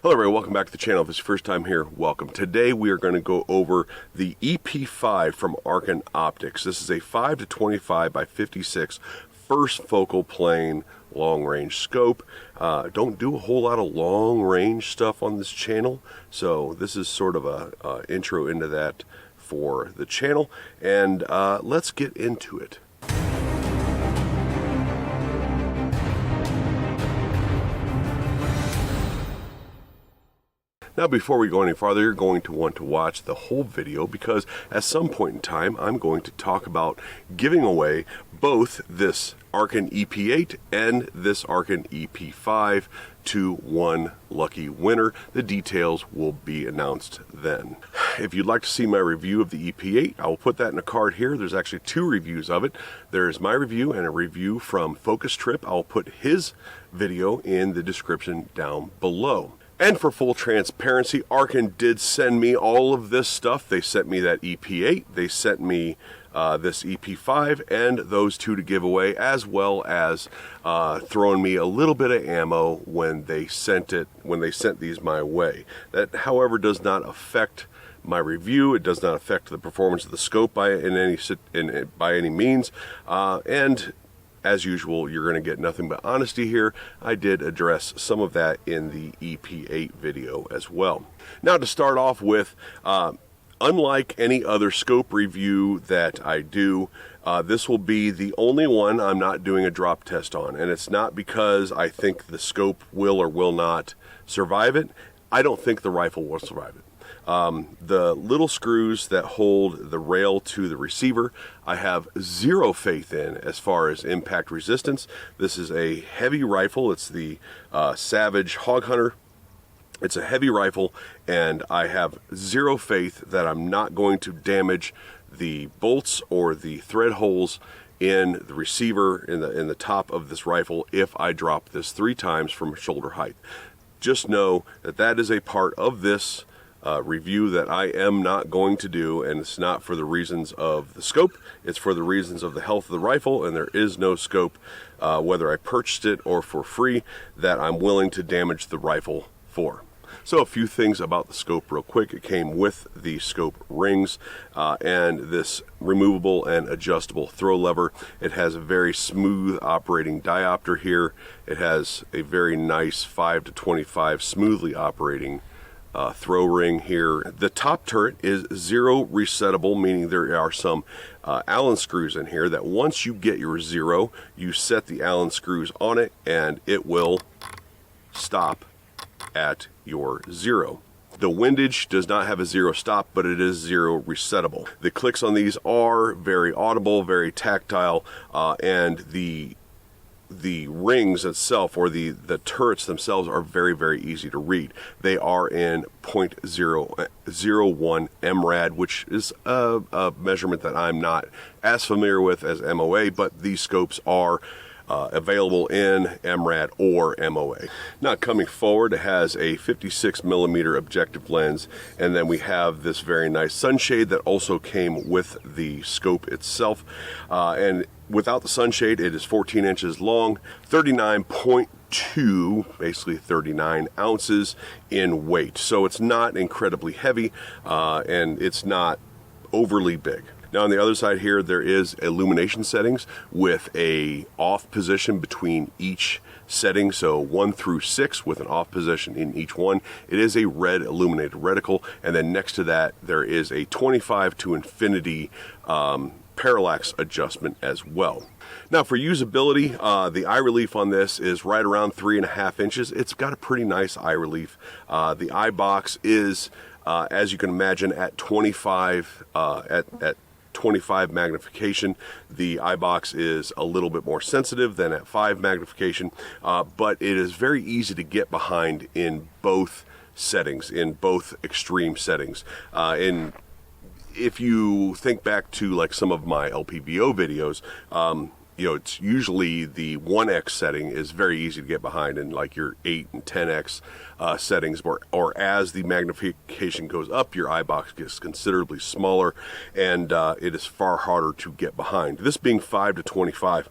Hello everybody, welcome back to the channel. If it's your first time here, welcome. Today we are going to go over the EP-5 from Arken Optics. This is a 5 to 25 by 56 first focal plane long range scope. Don't do a whole lot of long range stuff on this channel, so this is sort of a intro into that for the channel, and let's get into it. Now, before we go any farther, you're going to want to watch the whole video because at some point in time, I'm going to talk about giving away both this Arken EP-8 and this Arken EP-5 to one lucky winner. The details will be announced then. If you'd like to see my review of the EP-8, I will put that in a card here. There's actually two reviews of it. There's my review and a review from Focus Trip. I'll put his video in the description down below. And for full transparency, Arken did send me all of this stuff. They sent me that EP-8, they sent me this EP-5, and those two to give away, as well as throwing me a little bit of ammo when they sent these my way. That, however, does not affect my review. It does not affect the performance of the scope by any means. And as usual, you're going to get nothing but honesty here. I did address some of that in the EP-8 video as well. Now, to start off with, unlike any other scope review that I do, this will be the only one I'm not doing a drop test on. And it's not because I think the scope will or will not survive it. I don't think the rifle will survive it. The little screws that hold the rail to the receiver, I have zero faith in as far as impact resistance. This is a heavy rifle. It's the Savage Hog Hunter. It's a heavy rifle, and I have zero faith that I'm not going to damage the bolts or the thread holes in the receiver in the top of this rifle if I drop this 3 times from shoulder height. Just know that that is a part of this review that I am not going to do, and it's not for the reasons of the scope. It's for the reasons of the health of the rifle, and there is no scope, whether I purchased it or for free, that I'm willing to damage the rifle for. So a few things about the scope real quick. It came with the scope rings and this removable and adjustable throw lever. It has a very smooth operating diopter here. It has a very nice 5 to 25 smoothly operating throw ring here. The top turret is zero resettable, meaning there are some Allen screws in here that once you get your zero, you set the Allen screws on it and it will stop at your zero. The windage does not have a zero stop, but it is zero resettable. The clicks on these are very audible, very tactile, and the rings itself, or the turrets themselves, are very, very easy to read. They are in 0.001 MRAD, which is a measurement that I'm not as familiar with as MOA, but these scopes are available in MRAD or MOA. Now, coming forward, it has a 56mm objective lens, and then we have this very nice sunshade that also came with the scope itself. And without the sunshade, it is 14 inches long, 39.2, basically 39 ounces in weight. So it's not incredibly heavy, and it's not overly big. Now, on the other side here, there is illumination settings with a off position between each setting, so 1 through 6 with an off position in each one. It is a red illuminated reticle, and then next to that, there is a 25 to infinity parallax adjustment as well. Now, for usability, the eye relief on this is right around 3.5 inches. It's got a pretty nice eye relief. The eye box is, as you can imagine, at 25 25 magnification. The eye box is a little bit more sensitive than at 5 magnification, but it is very easy to get behind in both settings, in both extreme settings. If you think back to like some of my LPVO videos, you know, it's usually the 1x setting is very easy to get behind in like your 8 and 10x settings, or as the magnification goes up, your eye box gets considerably smaller, and it is far harder to get behind. This being 5 to 25,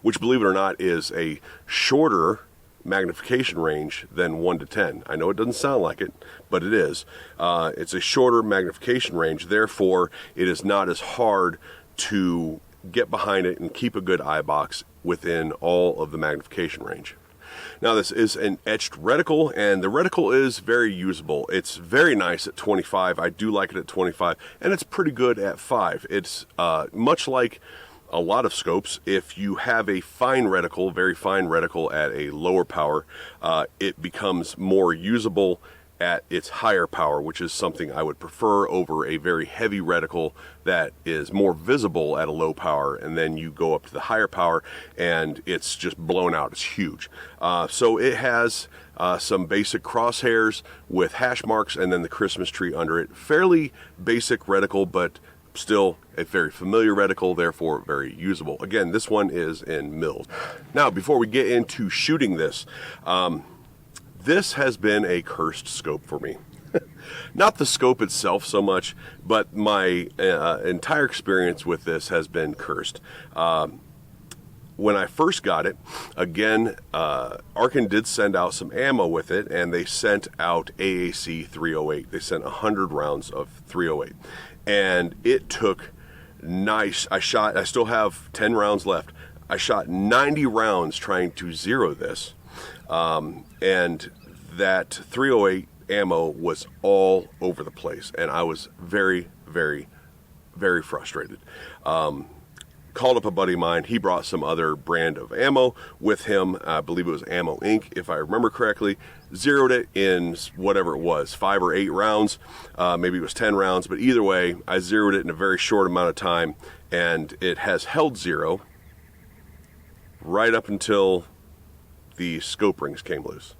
which, believe it or not, is a shorter magnification range than 1 to 10. I know it doesn't sound like it, but it is. It's a shorter magnification range, therefore it is not as hard to get behind it and keep a good eye box within all of the magnification range. Now this is an etched reticle, and the reticle is very usable. It's very nice at 25. I do like it at 25, and it's pretty good at 5. It's much like a lot of scopes. If you have a fine reticle, very fine reticle at a lower power, it becomes more usable at its higher power, which is something I would prefer over a very heavy reticle that is more visible at a low power, and then you go up to the higher power and it's just blown out. It's huge. So it has some basic crosshairs with hash marks and then the Christmas tree under it. Fairly basic reticle, but still a very familiar reticle, therefore very usable. Again, this one is in mils. Now, before we get into shooting this, this has been a cursed scope for me. Not the scope itself so much, but my entire experience with this has been cursed. When I first got it, again, Arken did send out some ammo with it, and they sent out AAC 308. They sent 100 rounds of 308. And it took I still have 10 rounds left. I shot 90 rounds trying to zero this. And that 308 ammo was all over the place, and I was very, very, very frustrated. Called up a buddy of mine. He brought some other brand of ammo with him. I believe it was Ammo Inc., if I remember correctly. Zeroed it in whatever it was, 5 or 8 rounds. Maybe it was 10 rounds, but either way, I zeroed it in a very short amount of time, and it has held zero right up until the scope rings came loose.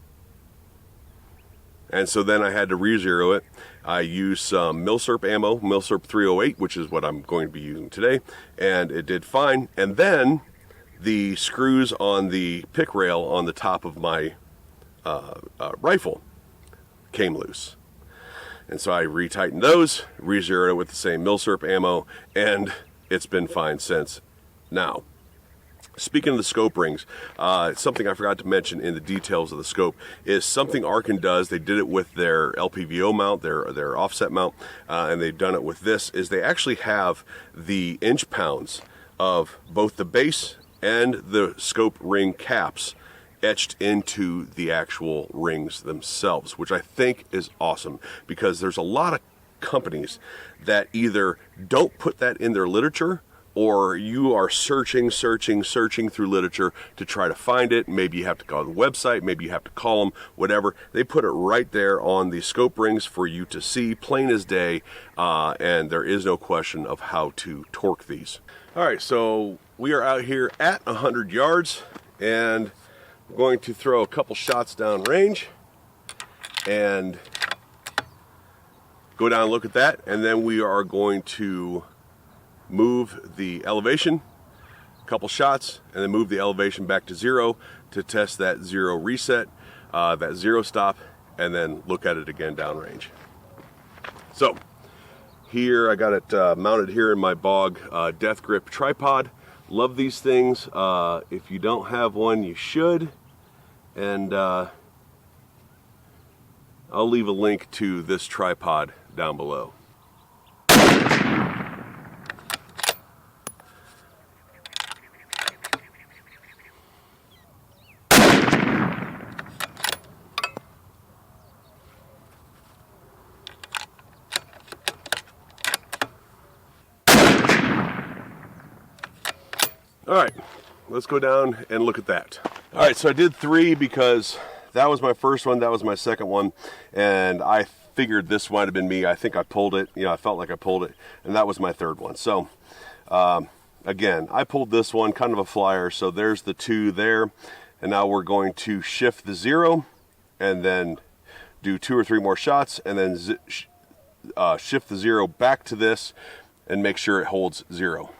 And so then I had to re-zero it. I used some Milsurp ammo, Milsurp 308, which is what I'm going to be using today, and it did fine. And then the screws on the pick rail on the top of my rifle came loose. And so I retightened those, re-zeroed it with the same Milsurp ammo, and it's been fine since. Now, speaking of the scope rings, something I forgot to mention in the details of the scope is something Arken does. They did it with their LPVO mount, their offset mount, and they've done it with this, is they actually have the inch pounds of both the base and the scope ring caps etched into the actual rings themselves, which I think is awesome, because there's a lot of companies that either don't put that in their literature, or you are searching through literature to try to find it. Maybe you have to go to the website, maybe you have to call them, whatever. They put it right there on the scope rings for you to see, plain as day, and there is no question of how to torque these. All right, so we are out here at 100 yards, and we're going to throw a couple shots down range, and go down and look at that, and then we are going to move the elevation, a couple shots, and then move the elevation back to 0 to test that 0 reset, that 0 stop, and then look at it again downrange. So here I got it mounted here in my Bog Death Grip tripod. Love these things. If you don't have one, you should. And I'll leave a link to this tripod down below. All right, let's go down and look at that. All right, so I did 3 because that was my first one, that was my second one, and I figured this might have been me. I think I pulled it, I felt like I pulled it, and that was my third one. So, again, I pulled this one, kind of a flyer, so there's the 2 there, and now we're going to shift the 0, and then do 2 or 3 more shots, and then shift the 0 back to this, and make sure it holds 0.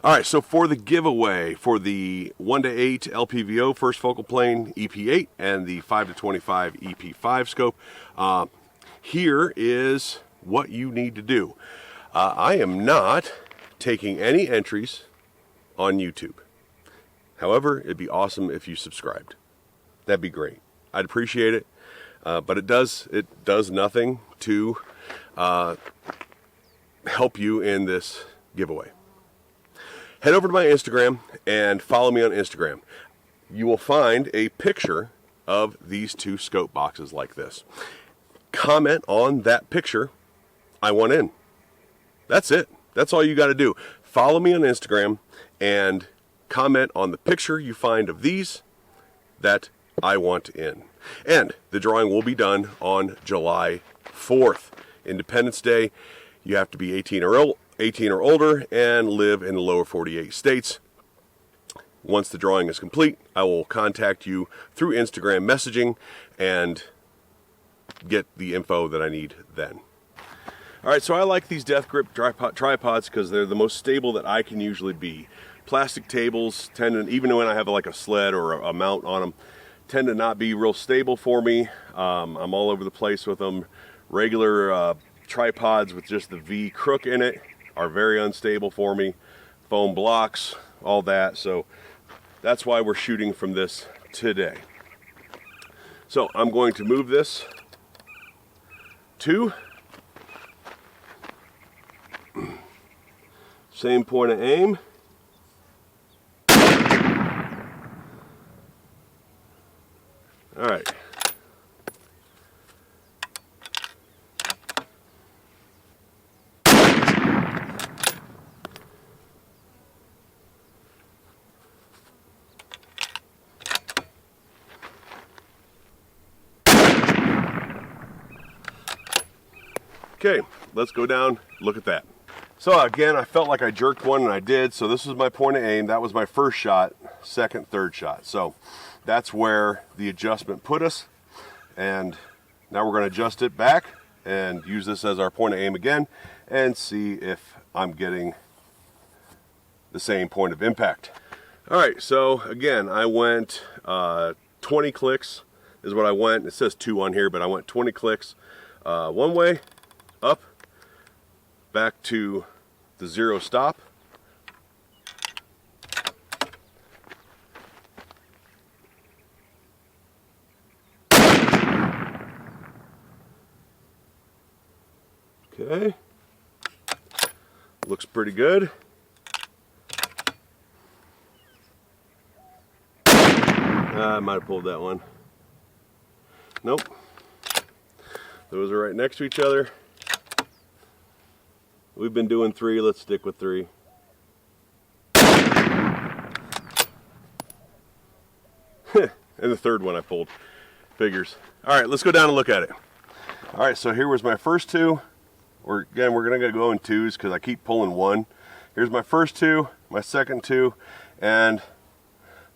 All right, so for the giveaway for the 1 to 8 LPVO first focal plane EP-8 and the 5 to 25 EP-5 scope, here is what you need to do. I am not taking any entries on YouTube. However, it'd be awesome if you subscribed. that'd be great. I'd appreciate it. But it does nothing to help you in this giveaway. Head over to my Instagram and follow me on Instagram. You will find a picture of these 2 scope boxes like this. Comment on that picture, I want in. That's it. That's all you got to do. Follow me on Instagram and comment on the picture you find of these that I want in. And the drawing will be done on July 4th, Independence Day. You have to be 18 or older and live in the lower 48 states. Once the drawing is complete, I will contact you through Instagram messaging and get the info that I need then. All right, so I like these death grip tripods because they're the most stable that I can usually be. Plastic tables tend to, even when I have like a sled or a mount on them, tend to not be real stable for me. I'm all over the place with them. Regular tripods with just the V crook in it are very unstable for me. Foam blocks, all that. So that's why we're shooting from this today. So I'm going to move this to same point of aim. All right. Okay, let's go down, look at that. So again, I felt like I jerked one, and I did. So this was my point of aim. That was my first shot, second, third shot. So that's where the adjustment put us. And now we're going to adjust it back and use this as our point of aim again and see if I'm getting the same point of impact. All right, so again, I went 20 clicks is what I went. It says 2 on here, but I went 20 clicks one way, up, back to the 0 stop. Okay, looks pretty good. I might have pulled that one. Nope. Those are right next to each other. We've been doing 3, let's stick with 3. And the third one I pulled. Figures. All right, let's go down and look at it. All right, so here was my first 2. Again, we're gonna go in 2s because I keep pulling 1. Here's my first 2, my second 2, and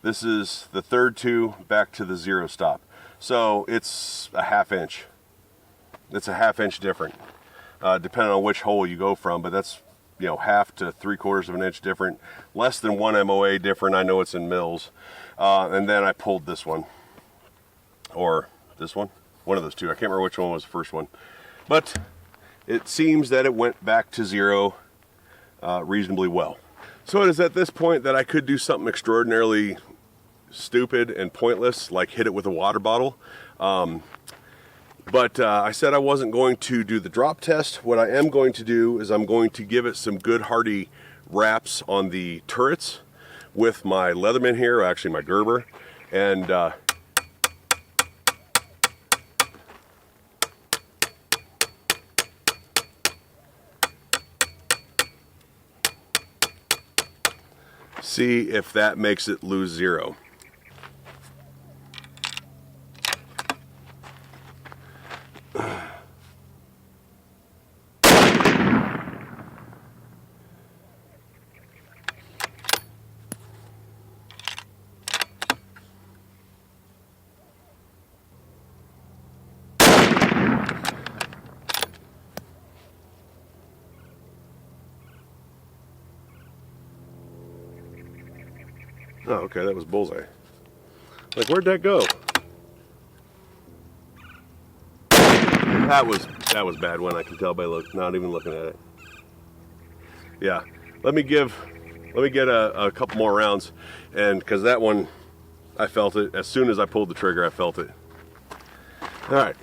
this is the third 2 back to the 0 stop. So it's a ½ inch. It's a ½ inch different, depending on which hole you go from, but that's, you know, ½ to 3/4 of an inch different, less than 1 MOA different. I know it's in mils. And then I pulled this one, or this one, one of those 2. I can't remember which one was the first one, but it seems that it went back to 0 reasonably well. So it is at this point that I could do something extraordinarily stupid and pointless, like hit it with a water bottle. But I said I wasn't going to do the drop test. What I am going to do is I'm going to give it some good hearty wraps on the turrets with my Leatherman here, actually my Gerber, and see if that makes it lose 0. Oh, okay, that was bullseye. Like, where'd that go? That was bad one. I can tell by not even looking at it. Yeah, let me get a couple more rounds, and because that one I felt it. As soon as I pulled the trigger, I felt it. All right.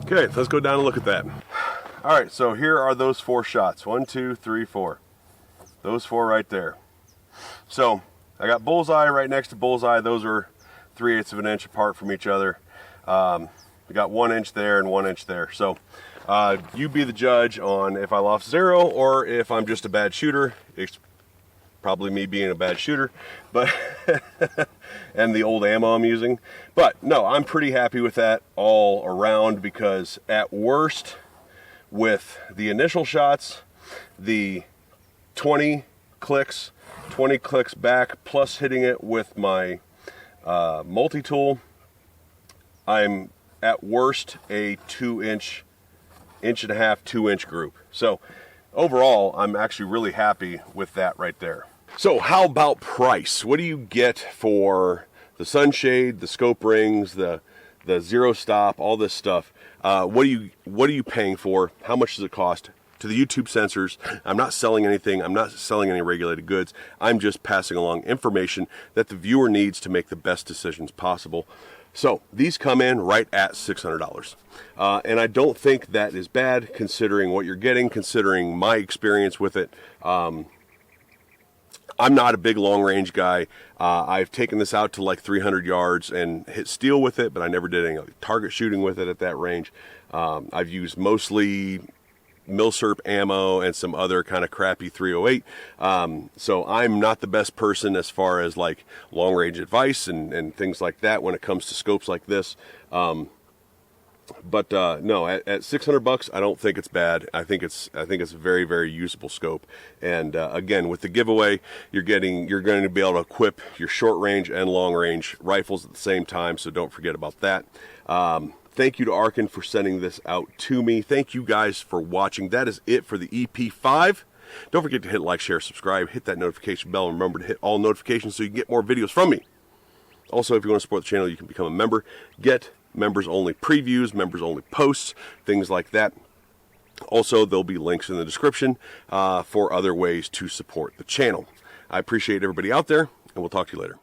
Okay, let's go down and look at that. All right, so here are those 4 shots. 1, 2, 3, 4. Those 4 right there. So I got bullseye right next to bullseye. Those are 3/8 of an inch apart from each other. We got 1 inch there and 1 inch there. So you be the judge on if I lost 0 or if I'm just a bad shooter. It's probably me being a bad shooter, but and the old ammo I'm using. But no, I'm pretty happy with that all around, because at worst, with the initial shots, the 20 clicks back, plus hitting it with my multi-tool, I'm at worst a 2-inch, 1.5 to 2-inch group. So overall, I'm actually really happy with that right there. So how about price? What do you get for the sunshade, the scope rings, the zero stop, all this stuff? What are you paying for? How much does it cost? To the YouTube sensors, I'm not selling anything. I'm not selling any regulated goods. I'm just passing along information that the viewer needs to make the best decisions possible. So these come in right at $600. And I don't think that is bad, considering what you're getting, considering my experience with it. I'm not a big long range guy. I've taken this out to like 300 yards and hit steel with it, but I never did any target shooting with it at that range. I've used mostly Milsurp ammo and some other kind of crappy 308. So I'm not the best person as far as like long range advice and things like that when it comes to scopes like this. But no, at $600, I don't think it's bad. I think it's a very, very usable scope. And again, with the giveaway, you're going to be able to equip your short range and long range rifles at the same time. So don't forget about that. Thank you to Arken for sending this out to me. Thank you guys for watching. That is it for the EP-5. Don't forget to hit like, share, subscribe, hit that notification bell, and remember to hit all notifications so you can get more videos from me. Also, if you want to support the channel, you can become a member. Get members only previews, members only posts, things like that. Also, there'll be links in the description for other ways to support the channel. I appreciate everybody out there, and we'll talk to you later.